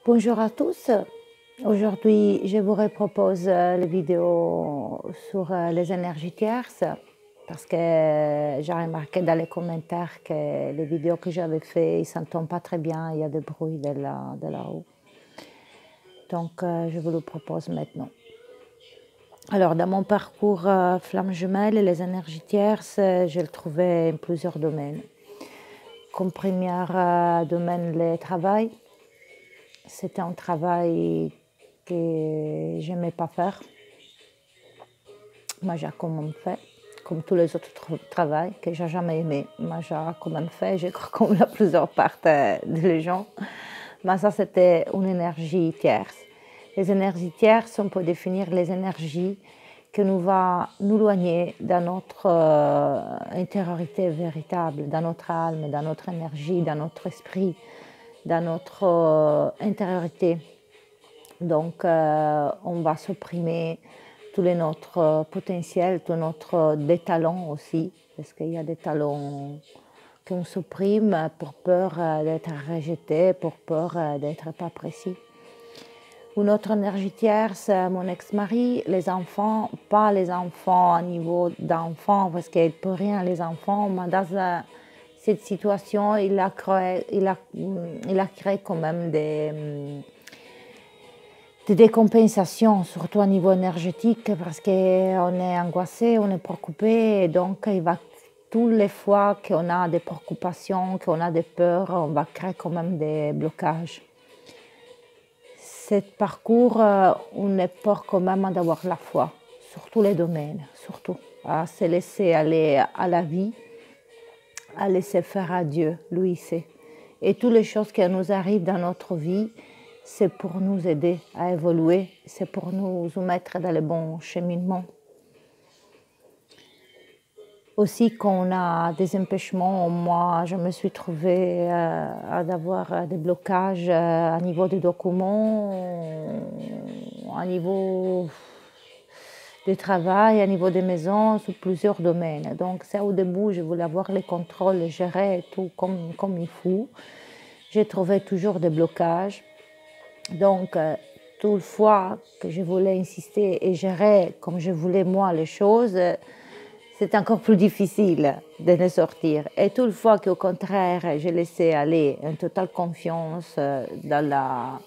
Bonjour à tous. Aujourd'hui, je vous propose la vidéo sur les énergies tierces parce que j'ai remarqué dans les commentaires que les vidéos que j'avais faites, ils ne s'entendent pas très bien, il y a des bruits de là-haut. Donc, je vous le propose maintenant. Alors, dans mon parcours flamme jumelle, les énergies tierces, je le trouvais en plusieurs domaines. Comme premier domaine, le travail. C'était un travail que j'aimais pas faire. Moi, j'ai quand même fait, comme tous les autres travaux que j'ai jamais aimé. Moi, j'ai quand même fait, je crois comme la plusieurs parties des gens. Mais ça, c'était une énergie tierce. Les énergies tierces, on peut définir les énergies que nous va nous éloigner de notre intériorité véritable, dans notre âme, dans notre énergie, dans notre esprit, dans notre intériorité. Donc, on va supprimer tous les notre potentiel, tous notre des talents aussi, parce qu'il y a des talents qu'on supprime pour peur d'être rejeté, pour peur d'être pas précis. Une autre énergie tierce, mon ex-mari, les enfants, pas les enfants à niveau d'enfants, parce qu'il ne peut rien les enfants, mais dans cette situation, il a créé quand même des décompensations, surtout à niveau énergétique, parce qu'on est angoissé, on est préoccupé, et donc il va toutes les fois qu'on a des préoccupations, qu'on a des peurs, on va créer quand même des blocages. Ce parcours, on est peur quand même d'avoir la foi, sur tous les domaines, surtout, à se laisser aller à la vie, à laisser faire à Dieu, lui sait. Et toutes les choses qui nous arrivent dans notre vie, c'est pour nous aider à évoluer, c'est pour nous mettre dans le bon cheminement. Aussi, quand on a des empêchements, moi, je me suis trouvée à avoir des blocages à niveau des documents, à niveau du travail, à niveau des maisons, sur plusieurs domaines. Donc, c'est au début, je voulais avoir les contrôles, gérer tout comme il faut. J'ai trouvé toujours des blocages. Donc, toute fois que je voulais insister et gérer comme je voulais moi les choses, c'est encore plus difficile de les sortir. Et toute fois qu'au contraire, je laissais aller une totale confiance dans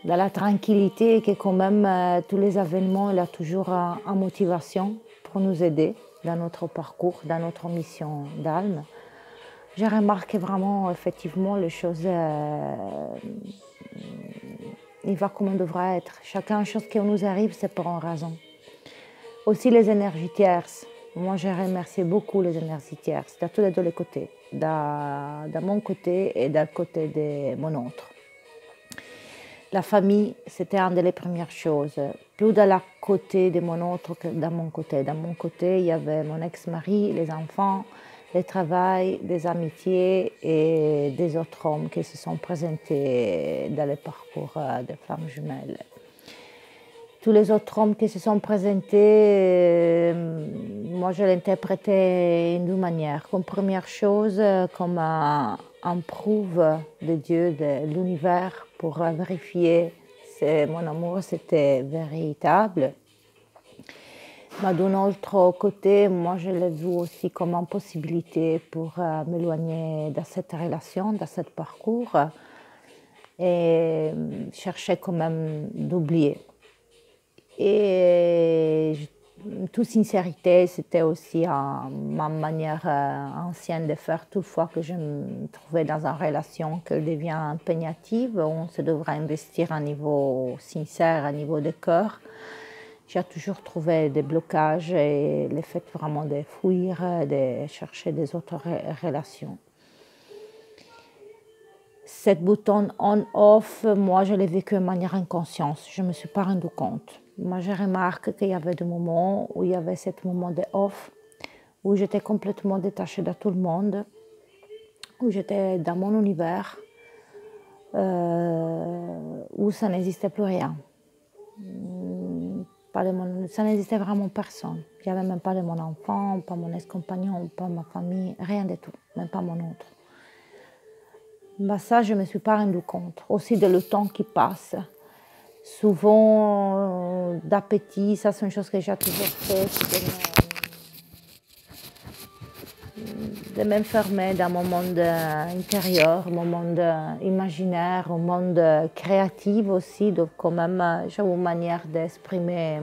la tranquillité, que quand même tous les événements, il y a toujours une motivation pour nous aider dans notre parcours, dans notre mission d'âme. J'ai remarqué vraiment, effectivement, les choses, il va comme on devrait être. Chacun, chose qui nous arrive, c'est pour une raison. Aussi les énergies tierces. Moi, je remercie beaucoup les énergies tierces, de tous les deux côtés, de mon côté et du côté de mon autre. La famille, c'était une des premières choses, plus de la côté de mon autre que de mon côté. De mon côté, il y avait mon ex-mari, les enfants, le travail, des amitiés et des autres hommes qui se sont présentés dans le parcours des flammes jumelles. Tous les autres hommes qui se sont présentés, moi je l'interprétais d'une manière. Comme première chose, comme un prouve de Dieu, de l'univers, pour vérifier si mon amour c'était véritable. Mais d'un autre côté, moi je l'ai vu aussi comme une possibilité pour m'éloigner de cette relation, de ce parcours, et chercher quand même d'oublier. Et toute sincérité, c'était aussi ma manière ancienne de faire. Toutefois que je me trouvais dans une relation qui devient impérative, on se devrait investir à un niveau sincère, à un niveau de cœur. J'ai toujours trouvé des blocages et le fait vraiment de fuir, de chercher des autres relations. Cette bouton on-off, moi, je l'ai vécu de manière inconsciente. Je ne me suis pas rendu compte. Moi, je remarque qu'il y avait des moments où il y avait ce moment de off, où j'étais complètement détachée de tout le monde, où j'étais dans mon univers, où ça n'existait plus rien. Ça n'existait vraiment personne. Il n'y avait même pas de mon enfant, pas mon ex-compagnon, pas ma famille, rien du tout, même pas mon autre. bah ça, je ne me suis pas rendu compte. Aussi de le temps qui passe. Souvent, d'appétit, ça c'est une chose que j'ai toujours fait, de m'enfermer dans mon monde intérieur, mon monde imaginaire, mon monde créatif aussi. Donc quand même, j'ai une manière d'exprimer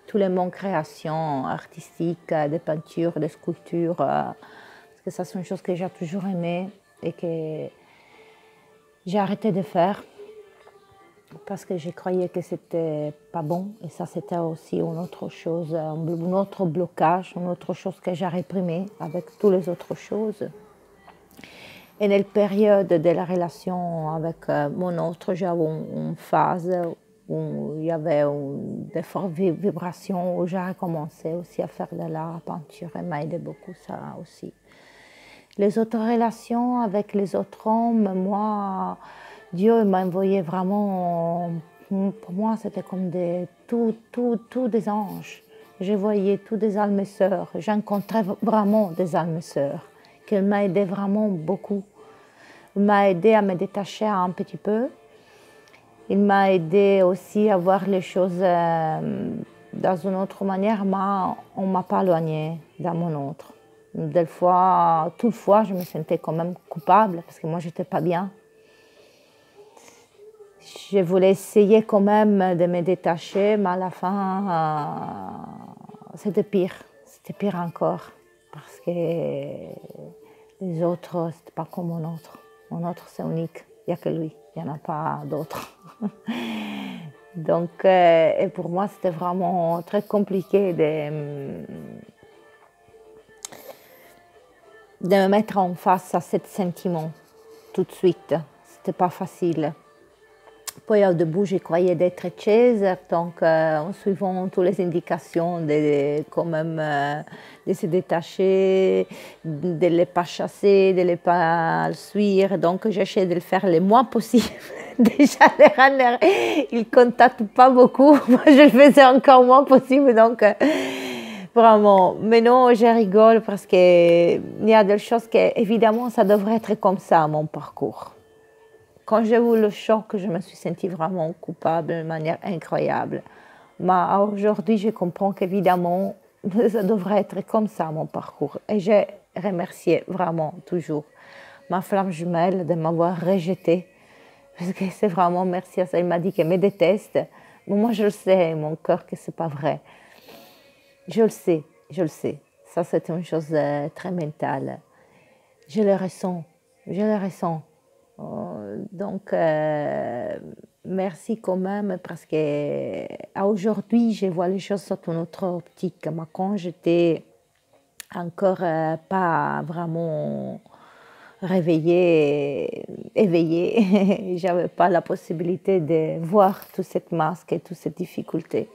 tous les mondes créations artistiques, de peinture, de sculpture, parce que ça c'est une chose que j'ai toujours aimé et que j'ai arrêté de faire parce que je croyais que c'était pas bon. Et ça, c'était aussi une autre chose, un autre blocage, une autre chose que j'ai réprimée avec toutes les autres choses. Et dans la période de la relation avec mon autre, j'avais une phase où il y avait des fortes vibrations, où j'ai recommencé aussi à faire de la peinture et m'a aidé beaucoup ça aussi. Les autres relations avec les autres hommes, moi, Dieu m'a envoyé vraiment, pour moi, c'était comme tous des anges. Je voyais tous des âmes sœurs. J'ai rencontré vraiment des âmes sœurs qui m'ont aidé vraiment beaucoup. Il m'a aidé à me détacher un petit peu. Il m'a aidé aussi à voir les choses dans une autre manière, mais on ne m'a pas éloigné dans mon autre. Des fois, toutefois, je me sentais quand même coupable parce que moi, je n'étais pas bien. Je voulais essayer quand même de me détacher, mais à la fin, c'était pire encore. Parce que les autres, c'était pas comme mon autre. Mon autre, c'est unique. Il n'y a que lui. Il n'y en a pas d'autres. Donc, et pour moi, c'était vraiment très compliqué de me mettre en face à ce sentiment tout de suite. C'était pas facile. Poi au début, je croyais d'être chaise, donc en suivant toutes les indications de quand même de se détacher, de ne les pas chasser, de ne les pas suivre. Donc j'essaie de le faire le moins possible. Déjà, les rendre, ils ne contactent pas beaucoup. Moi, je le faisais encore moins possible. Donc vraiment, maintenant, je rigole parce qu'il y a des choses que, évidemment, ça devrait être comme ça, mon parcours. Quand j'ai eu le choc, je me suis sentie vraiment coupable de manière incroyable. Mais aujourd'hui, je comprends qu'évidemment, ça devrait être comme ça, mon parcours. Et j'ai remercié vraiment toujours ma flamme jumelle de m'avoir rejetée. Parce que c'est vraiment merci à ça. Il m'a dit qu'elle me déteste. Mais moi, je le sais, mon cœur, que ce n'est pas vrai. Je le sais, je le sais. Ça, c'est une chose très mentale. Je le ressens, je le ressens. Donc, merci quand même parce que aujourd'hui, je vois les choses sous une autre optique. Mais quand j'étais encore pas vraiment réveillée, éveillée, j'avais pas la possibilité de voir toute cette masque et toutes ces difficultés.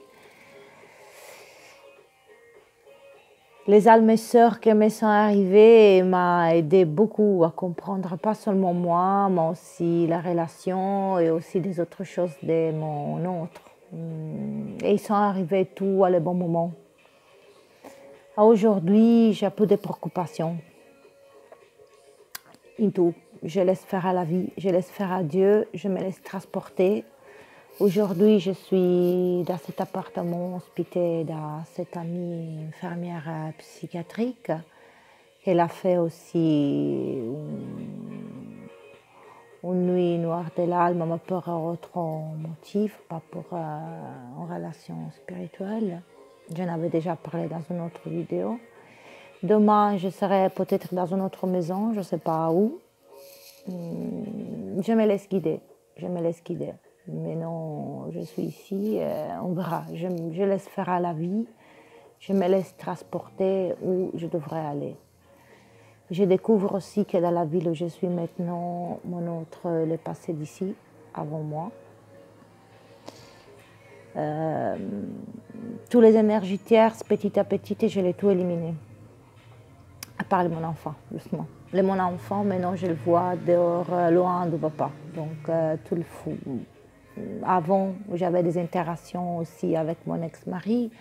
Les âmes sœurs qui me sont arrivées m'ont aidé beaucoup à comprendre pas seulement moi, mais aussi la relation et aussi des autres choses de mon autre. Et ils sont arrivés tout à le bon moment. Aujourd'hui, j'ai peu de préoccupations. In tout. Je laisse faire à la vie, je laisse faire à Dieu, je me laisse transporter. Aujourd'hui, je suis dans cet appartement hospité dans cette amie infirmière psychiatrique. Elle a fait aussi une nuit noire de l'âme, mais pour un autre motif, pas pour une relation spirituelle. J'en avais déjà parlé dans une autre vidéo. Demain, je serai peut-être dans une autre maison, je ne sais pas où. Je me laisse guider, je me laisse guider. Mais non, je suis ici, on verra. Je laisse faire à la vie, je me laisse transporter où je devrais aller. Je découvre aussi que dans la ville où je suis maintenant, mon autre est passé d'ici, avant moi. Toutes les énergies tierces, petit à petit, je les ai tout éliminées. À part mon enfant, justement. Mon enfant, maintenant, je le vois dehors, loin de papa. Donc, tout le fou. Avant, j'avais des interactions aussi avec mon ex-mari.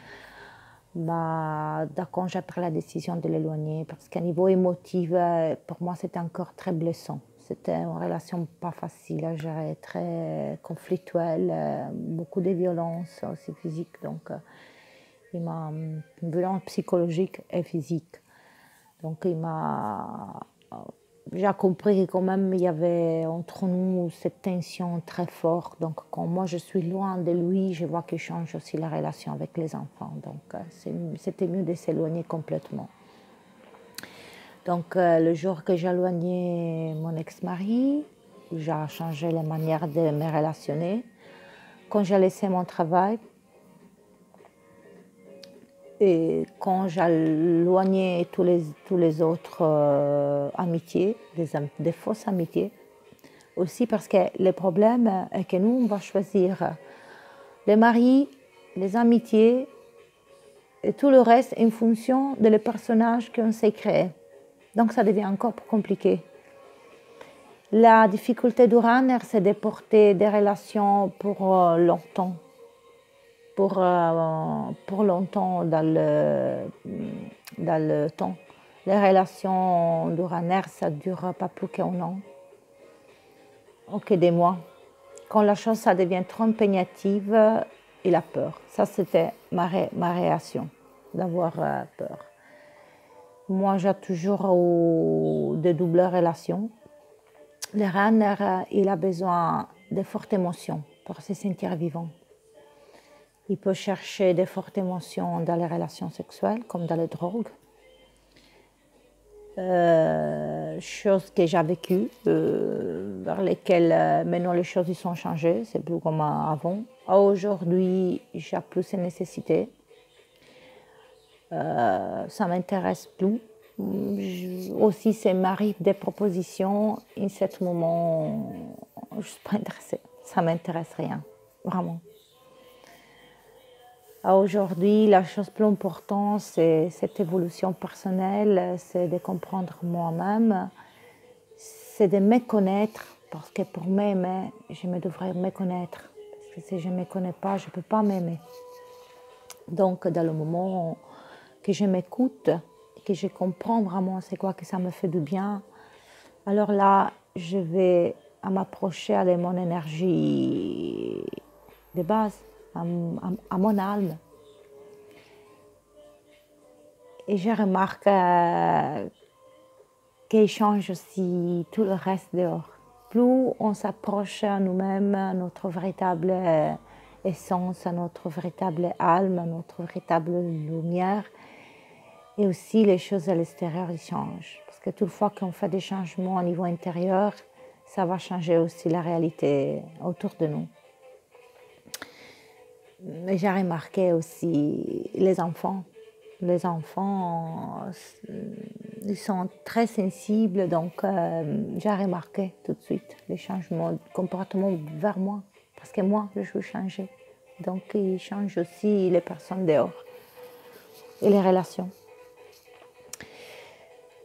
D'accord, j'ai pris la décision de l'éloigner parce qu'à niveau émotif, pour moi, c'était encore très blessant. C'était une relation pas facile à gérer, très conflictuelle, beaucoup de violence aussi physique. Donc, il m'a une violence psychologique et physique. Donc, j'ai compris que quand même il y avait entre nous cette tension très forte. Donc, quand moi je suis loin de lui, je vois qu'il change aussi la relation avec les enfants. Donc, c'était mieux de s'éloigner complètement. Donc, le jour que j'ai éloigné mon ex-mari, j'ai changé la manière de me relationner. Quand j'ai laissé mon travail et quand j'ai éloigné tous les autres amitiés, des fausses amitiés, aussi parce que le problème est que nous, on va choisir les maris, les amitiés et tout le reste en fonction de les personnages qu'on s'est créés. Donc ça devient encore plus compliqué. La difficulté du runner, c'est de porter des relations pour longtemps. Pour longtemps dans le temps. Les relations du runner, ça ne dure pas plus qu'un an. Ok, des mois. Quand la chose ça devient trop impégnative, il a peur. Ça, c'était ma réaction, d'avoir peur. Moi, j'ai toujours eu de doubles relations. Le runner, il a besoin de fortes émotions pour se sentir vivant. Il peut chercher de fortes émotions dans les relations sexuelles, comme dans les drogues. Choses que j'ai vécues, vers lesquelles maintenant les choses sont changées, c'est plus comme avant. Aujourd'hui, j'ai plus de nécessité. Ça m'intéresse plus. Aussi, ça m'arrive des propositions. En ce moment, je ne suis pas intéressée. Ça ne m'intéresse rien, vraiment. Aujourd'hui, la chose plus importante, c'est cette évolution personnelle, c'est de comprendre moi-même, c'est de me connaître, parce que pour m'aimer, je me devrais me connaître. Parce que si je ne me connais pas, je ne peux pas m'aimer. Donc, dans le moment que je m'écoute, que je comprends vraiment c'est quoi que ça me fait du bien, alors là, je vais m'approcher de mon énergie de base, à mon âme. Et je remarque qu'il change aussi tout le reste dehors. Plus on s'approche à nous-mêmes, à notre véritable essence, à notre véritable âme, à notre véritable lumière, et aussi les choses à l'extérieur ils changent. Parce que toute fois qu'on fait des changements au niveau intérieur, ça va changer aussi la réalité autour de nous. Mais j'ai remarqué aussi les enfants. Les enfants, ils sont très sensibles, donc j'ai remarqué tout de suite les changements de comportement vers moi, parce que moi, je suis changée. Donc, ils changent aussi les personnes dehors et les relations.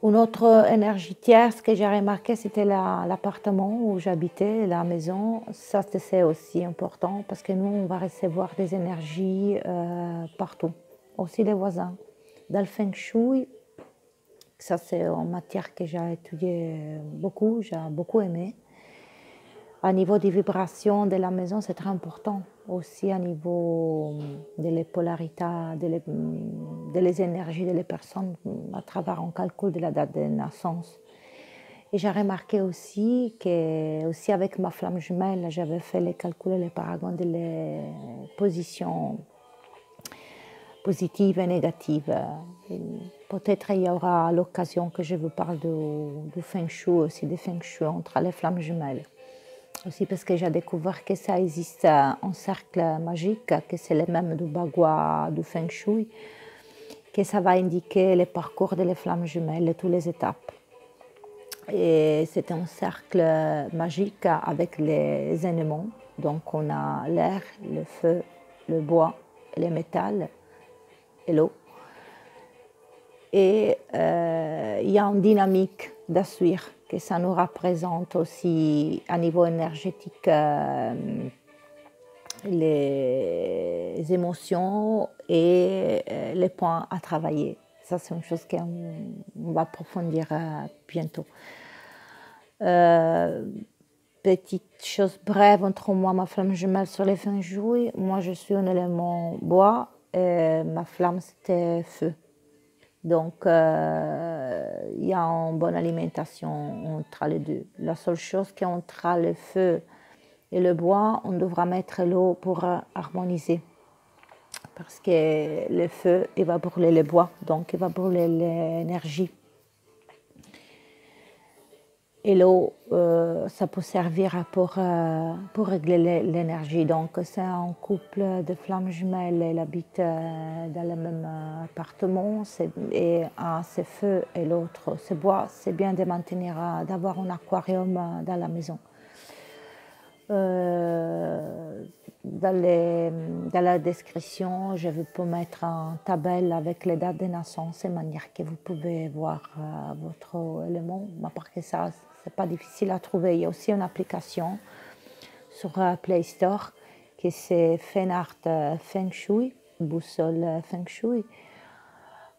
Une autre énergie tierce que j'ai remarqué, c'était l'appartement où j'habitais, la maison. Ça, c'est aussi important, parce que nous, on va recevoir des énergies partout, aussi les voisins. Dans le Feng Shui, ça c'est une matière que j'ai étudiée beaucoup, j'ai beaucoup aimé. À niveau des vibrations de la maison, c'est très important. Aussi à niveau de les polarités, de les énergies des personnes à travers un calcul de la date de naissance. Et j'ai remarqué aussi que, aussi avec ma flamme jumelle, j'avais fait les calculs et les paragons de les positions positives et négatives. Peut-être il y aura l'occasion que je vous parle du Feng Shui, aussi des Feng Shui entre les flammes jumelles. Aussi parce que j'ai découvert que ça existe un cercle magique, que c'est le même du Bagua, du Feng Shui, que ça va indiquer le parcours des flammes jumelles et toutes les étapes. Et c'est un cercle magique avec les éléments. Donc on a l'air, le feu, le bois, le métal et l'eau. Et il y a une dynamique d'assuire que ça nous représente aussi à niveau énergétique les émotions et les points à travailler. Ça, c'est une chose qu'on va approfondir bientôt. Euh, Petite chose brève entre moi et ma flamme jumelle sur les feng shui. Moi, je suis un élément bois et ma flamme, c'était feu. Donc, il y a une bonne alimentation entre les deux. La seule chose qui est entre le feu et le bois, on devra mettre l'eau pour harmoniser. Parce que le feu, il va brûler le bois, donc il va brûler l'énergie. Et l'eau, ça peut servir pour régler l'énergie. Donc, c'est un couple de flammes jumelles, ils habitent dans le même appartement. Et un, c'est feu et l'autre, c'est bois. C'est bien de maintenir, d'avoir un aquarium dans la maison. Dans la description, je vais vous mettre une table avec les dates de naissance, de manière que vous pouvez voir votre élément. Parce que ça, c'est pas difficile à trouver. Il y a aussi une application sur Play Store qui c'est Fenart Feng Shui, boussole Feng Shui,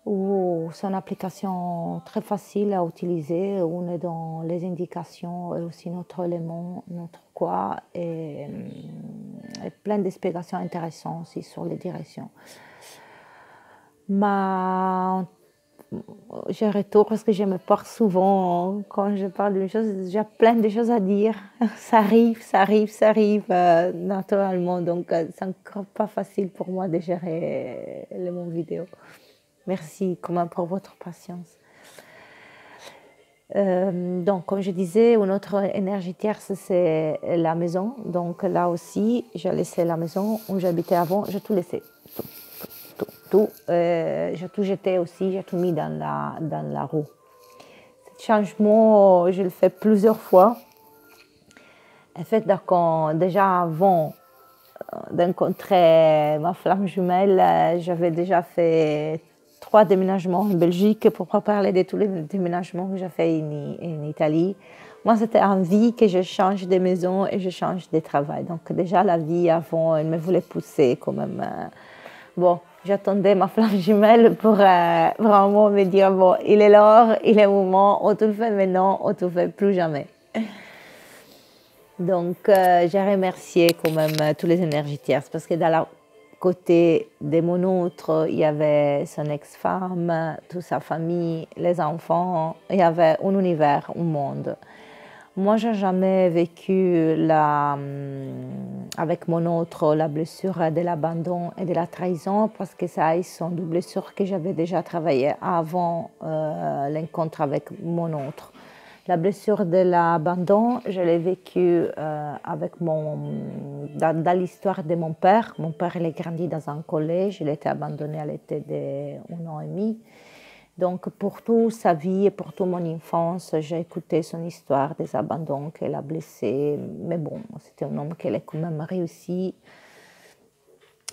où c'est une application très facile à utiliser. On est dans les indications et aussi notre élément, notre quoi, et plein d'explications intéressantes aussi sur les directions. Je retourne parce que je me porte souvent quand je parle d'une chose, j'ai plein de choses à dire. Ça arrive naturellement. Donc, c'est encore pas facile pour moi de gérer mon vidéo. Merci quand même pour votre patience. Donc, comme je disais, une autre énergie tierce, c'est la maison. Donc, là aussi, j'ai laissé la maison où j'habitais avant, j'ai tout laissé. Tout. J'ai tout jeté aussi, j'ai tout mis dans la roue. Ce changement, je le fais plusieurs fois. En fait, déjà avant d'encontrer ma flamme jumelle, j'avais déjà fait 3 déménagements en Belgique, pour pas parler de tous les déménagements que j'ai fait en Italie. Moi, c'était envie que je change de maison et je change de travail. Donc déjà, la vie avant, elle me voulait pousser quand même. Bon, j'attendais ma flamme jumelle pour vraiment me dire, bon, il est l'heure, il est le moment, on te le fait maintenant, on ne te le fait plus jamais. Donc, j'ai remercié quand même tous les énergies tierces parce que dans la côté de mon autre, il y avait son ex-femme, toute sa famille, les enfants, il y avait un univers, un monde. Moi, je n'ai jamais vécu avec mon autre la blessure de l'abandon et de la trahison parce que ça, ils sont des blessures que j'avais déjà travaillées avant l'encontre avec mon autre. La blessure de l'abandon, je l'ai vécue dans l'histoire de mon père. Mon père, il est grandi dans un collège, il a été abandonné à l'été d'1 an et demi. Donc, pour toute sa vie et pour toute mon enfance, j'ai écouté son histoire des abandons qu'elle a blessé. Mais bon, c'était un homme qui a quand même réussi.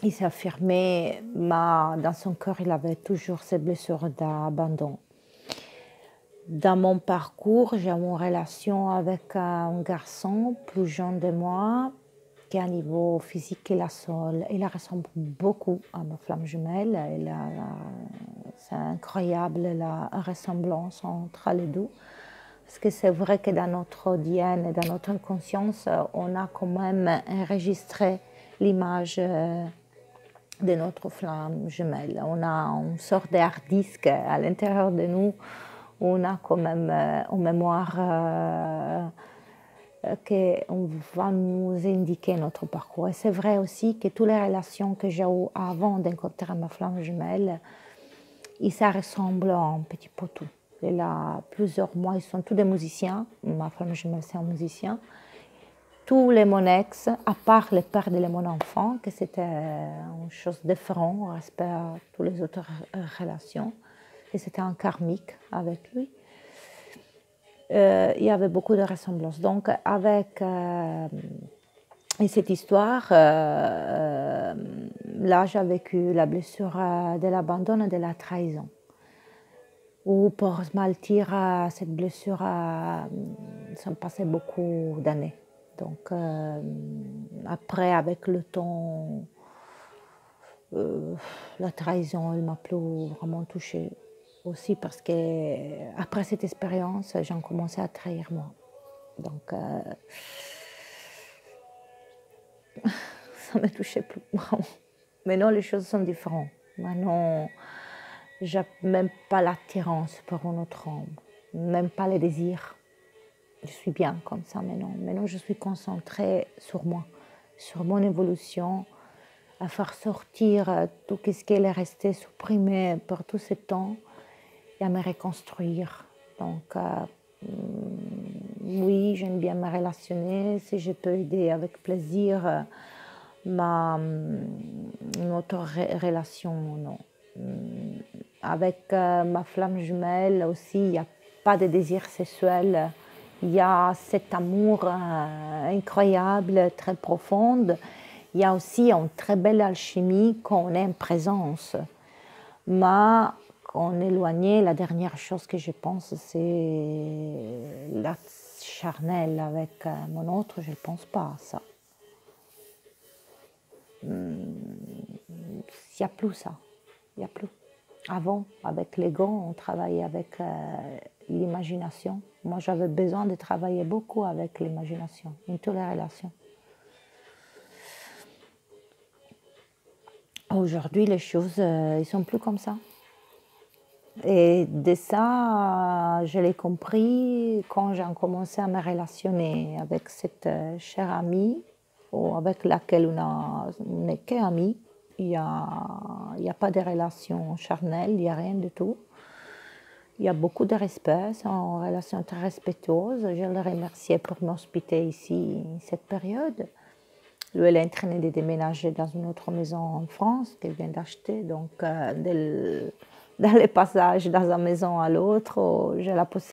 Il s'est affirmé, mais dans son cœur, il avait toujours ces blessures d'abandon. Dans mon parcours, j'ai une relation avec un garçon plus jeune de moi, qui à niveau physique, il ressemble beaucoup à ma flamme jumelle. C'est incroyable la ressemblance entre les deux. Parce que c'est vrai que dans notre ADN et dans notre conscience, on a quand même enregistré l'image de notre flamme jumelle. On a une sorte de hard disk à l'intérieur de nous. On a quand même une mémoire qu'on va nous indiquer notre parcours. Et c'est vrai aussi que toutes les relations que j'ai eues avant d'encontrer ma flamme jumelle, ça ressemble un petit peu tout. Et là, plusieurs mois, ils sont tous des musiciens. Ma flamme jumelle, c'est un musicien. Tous les mon ex, à part le père de mon enfant, que c'était une chose différente en respect à toutes les autres relations. Et c'était un karmique avec lui. Il y avait beaucoup de ressemblances. Donc, avec cette histoire, là, j'ai vécu la blessure de l'abandon et de la trahison. Ou pour smaltir cette blessure, ça me passait beaucoup d'années. Donc, après, avec le temps, la trahison, elle m'a plus vraiment touchée. Aussi parce que après cette expérience, j'ai commencé à trahir moi. Donc, ça ne me touchait plus. Maintenant, les choses sont différentes. Maintenant, je n'ai même pas l'attirance pour un autre homme, même pas le désir. Je suis bien comme ça maintenant. Maintenant, je suis concentrée sur moi, sur mon évolution, à faire sortir tout ce qui est resté supprimé par tout ce temps et à me reconstruire. Donc, oui, j'aime bien me relationner. Si je peux aider avec plaisir notre relation, non. Avec ma flamme jumelle aussi, il n'y a pas de désir sexuel. Il y a cet amour incroyable, très profond. Il y a aussi une très belle alchimie quand on est en présence. Mais quand on est éloigné, la dernière chose que je pense, c'est l'acte charnel avec mon autre. Je ne pense pas à ça. Il n'y a plus ça. Il n'y a plus. Avant, avec l'ego, on travaillait avec l'imagination. Moi, j'avais besoin de travailler beaucoup avec l'imagination, dans toutes les relations. Aujourd'hui, les choses, ils sont plus comme ça. Et de ça, je l'ai compris quand j'ai commencé à me relationner avec cette chère amie, ou avec laquelle on n'est qu'amis. Il n'y a pas de relation charnelle, il n'y a rien du tout. Il y a beaucoup de respect, c'est une relation très respectueuse. Je le remercie pour m'hospiter ici, cette période. Lui, elle est en train de déménager dans une autre maison en France qu'elle vient d'acheter. Donc, dans les passages d'une maison à l'autre, j'ai la possibilité